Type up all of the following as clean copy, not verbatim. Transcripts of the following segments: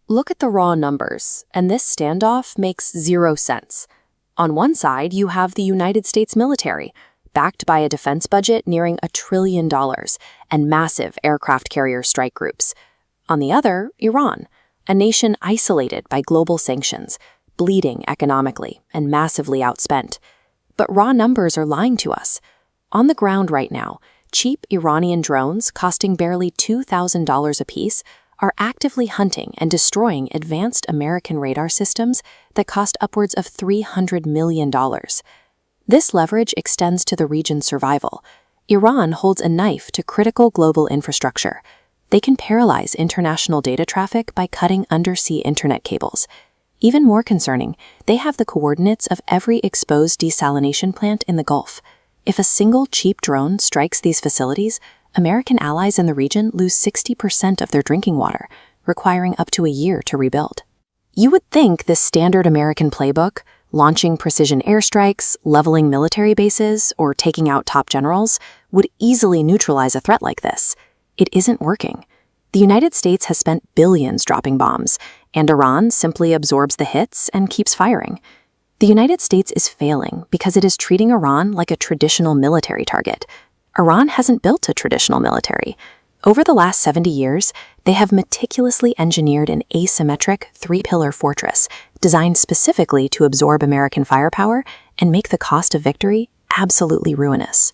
Look at the raw numbers, and this standoff makes zero sense. On one side, you have the United States military, backed by a defense budget nearing $1 trillion and massive aircraft carrier strike groups. On the other, Iran, a nation isolated by global sanctions, bleeding economically and massively outspent. But raw numbers are lying to us. On the ground right now, cheap Iranian drones costing barely $2,000 apiece are actively hunting and destroying advanced American radar systems that cost upwards of $300 million. This leverage extends to the region's survival. Iran holds a knife to critical global infrastructure. They can paralyze international data traffic by cutting undersea internet cables. Even more concerning, they have the coordinates of every exposed desalination plant in the Gulf. If a single cheap drone strikes these facilities, American allies in the region lose 60% of their drinking water, requiring up to a year to rebuild. You would think this standard American playbook, launching precision airstrikes, leveling military bases, or taking out top generals, would easily neutralize a threat like this. It isn't working. The United States has spent billions dropping bombs, and Iran simply absorbs the hits and keeps firing. The United States is failing because it is treating Iran like a traditional military target. Iran hasn't built a traditional military. Over the last 70 years, they have meticulously engineered an asymmetric three-pillar fortress designed specifically to absorb American firepower and make the cost of victory absolutely ruinous.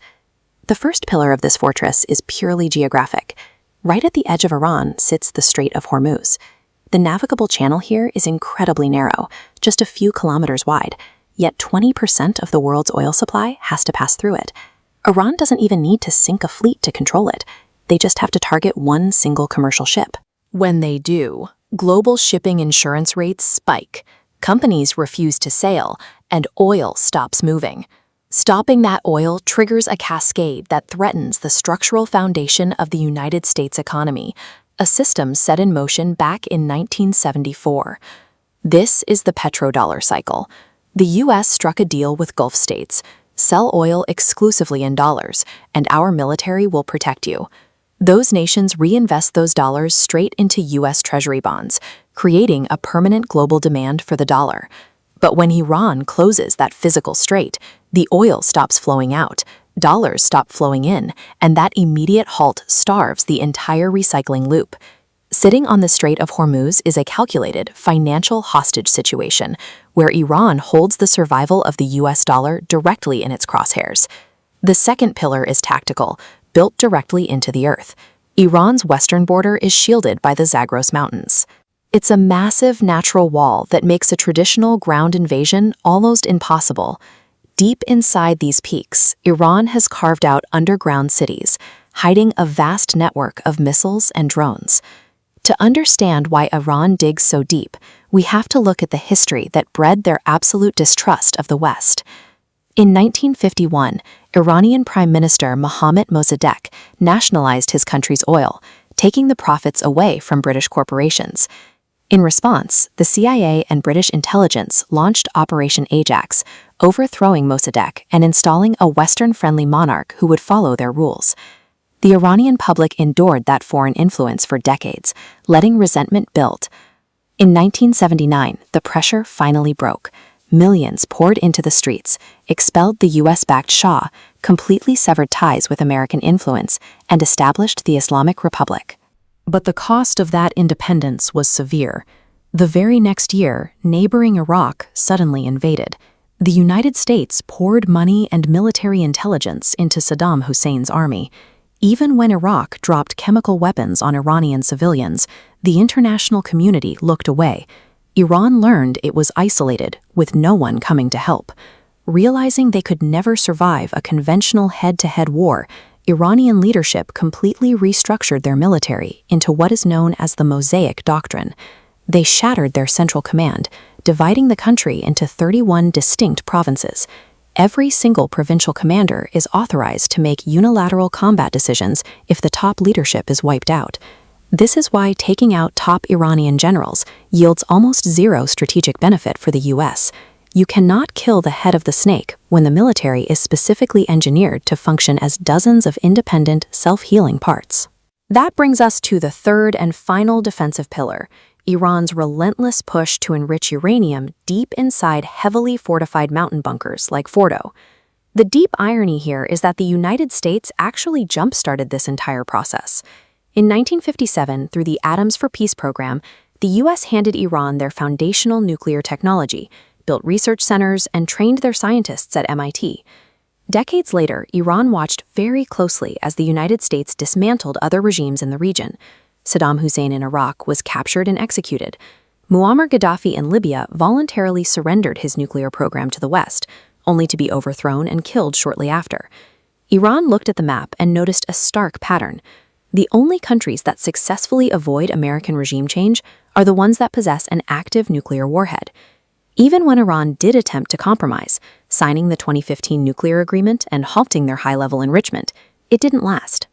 The first pillar of this fortress is purely geographic. Right at the edge of Iran sits the Strait of Hormuz. The navigable channel here is incredibly narrow, just a few kilometers wide, yet 20% of the world's oil supply has to pass through it. Iran doesn't even need to sink a fleet to control it. They just have to target one single commercial ship. When they do, global shipping insurance rates spike, companies refuse to sail, and oil stops moving. Stopping that oil triggers a cascade that threatens the structural foundation of the United States economy, a system set in motion back in 1974. This is the petrodollar cycle. The U.S. struck a deal with Gulf states. Sell oil exclusively in dollars, and our military will protect you. Those nations reinvest those dollars straight into U.S. Treasury bonds, creating a permanent global demand for the dollar. But when Iran closes that physical strait, the oil stops flowing out, dollars stop flowing in, and that immediate halt starves the entire recycling loop. Sitting on the Strait of Hormuz is a calculated financial hostage situation where Iran holds the survival of the US dollar directly in its crosshairs. The second pillar is tactical, built directly into the earth. Iran's western border is shielded by the Zagros Mountains. It's a massive natural wall that makes a traditional ground invasion almost impossible. Deep inside these peaks, Iran has carved out underground cities, hiding a vast network of missiles and drones. To understand why Iran digs so deep, we have to look at the history that bred their absolute distrust of the West. In 1951, Iranian Prime Minister Mohammad Mossadegh nationalized his country's oil, taking the profits away from British corporations. In response, the CIA and British intelligence launched Operation Ajax, overthrowing Mossadegh and installing a Western-friendly monarch who would follow their rules. The Iranian public endured that foreign influence for decades, letting resentment build. In 1979, the pressure finally broke. Millions poured into the streets, expelled the US-backed Shah, completely severed ties with American influence, and established the Islamic Republic. But the cost of that independence was severe. The very next year, neighboring Iraq suddenly invaded. The United States poured money and military intelligence into Saddam Hussein's army. Even when Iraq dropped chemical weapons on Iranian civilians, the international community looked away. Iran learned it was isolated, with no one coming to help. Realizing they could never survive a conventional head-to-head war, Iranian leadership completely restructured their military into what is known as the Mosaic Doctrine. They shattered their central command, dividing the country into 31 distinct provinces. Every single provincial commander is authorized to make unilateral combat decisions if the top leadership is wiped out. This is why taking out top Iranian generals yields almost zero strategic benefit for the US. You cannot kill the head of the snake when the military is specifically engineered to function as dozens of independent, self-healing parts. That brings us to the third and final defensive pillar, Iran's relentless push to enrich uranium deep inside heavily fortified mountain bunkers like Fordo. The deep irony here is that the United States actually jump-started this entire process. In 1957, through the Atoms for Peace program, the U.S. handed Iran their foundational nuclear technology, built research centers, and trained their scientists at MIT. Decades later, Iran watched very closely as the United States dismantled other regimes in the region. Saddam Hussein in Iraq was captured and executed. Muammar Gaddafi in Libya voluntarily surrendered his nuclear program to the West, only to be overthrown and killed shortly after. Iran looked at the map and noticed a stark pattern. The only countries that successfully avoid American regime change are the ones that possess an active nuclear warhead. Even when Iran did attempt to compromise, signing the 2015 nuclear agreement and halting their high-level enrichment, it didn't last.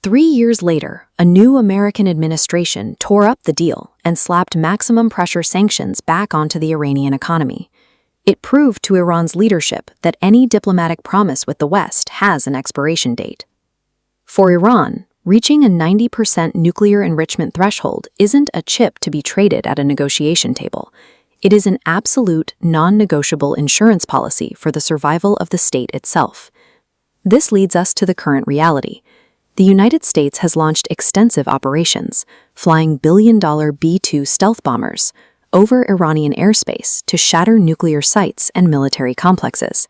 3 years later, a new American administration tore up the deal and slapped maximum pressure sanctions back onto the Iranian economy. It proved to Iran's leadership that any diplomatic promise with the West has an expiration date. For Iran, reaching a 90% nuclear enrichment threshold isn't a chip to be traded at a negotiation table. It is an absolute, non-negotiable insurance policy for the survival of the state itself. This leads us to the current reality. The United States has launched extensive operations, flying billion-dollar B-2 stealth bombers over Iranian airspace to shatter nuclear sites and military complexes.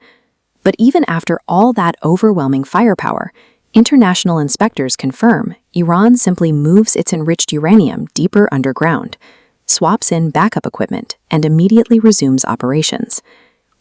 But even after all that overwhelming firepower, international inspectors confirm Iran simply moves its enriched uranium deeper underground, swaps in backup equipment, and immediately resumes operations.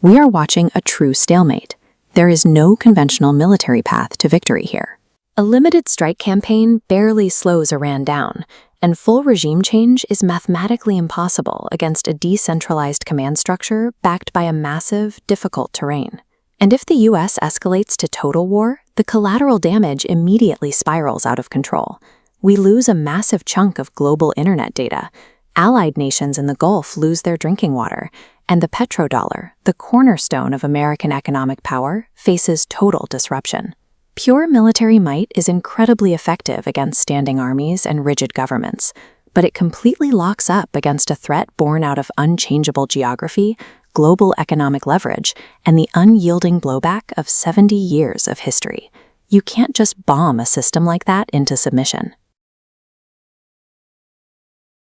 We are watching a true stalemate. There is no conventional military path to victory here. A limited strike campaign barely slows Iran down, and full regime change is mathematically impossible against a decentralized command structure backed by a massive, difficult terrain. And if the U.S. escalates to total war, the collateral damage immediately spirals out of control. We lose a massive chunk of global internet data. Allied nations in the Gulf lose their drinking water, and the petrodollar, the cornerstone of American economic power, faces total disruption. Pure military might is incredibly effective against standing armies and rigid governments, but it completely locks up against a threat born out of unchangeable geography, global economic leverage, and the unyielding blowback of 70 years of history. You can't just bomb a system like that into submission.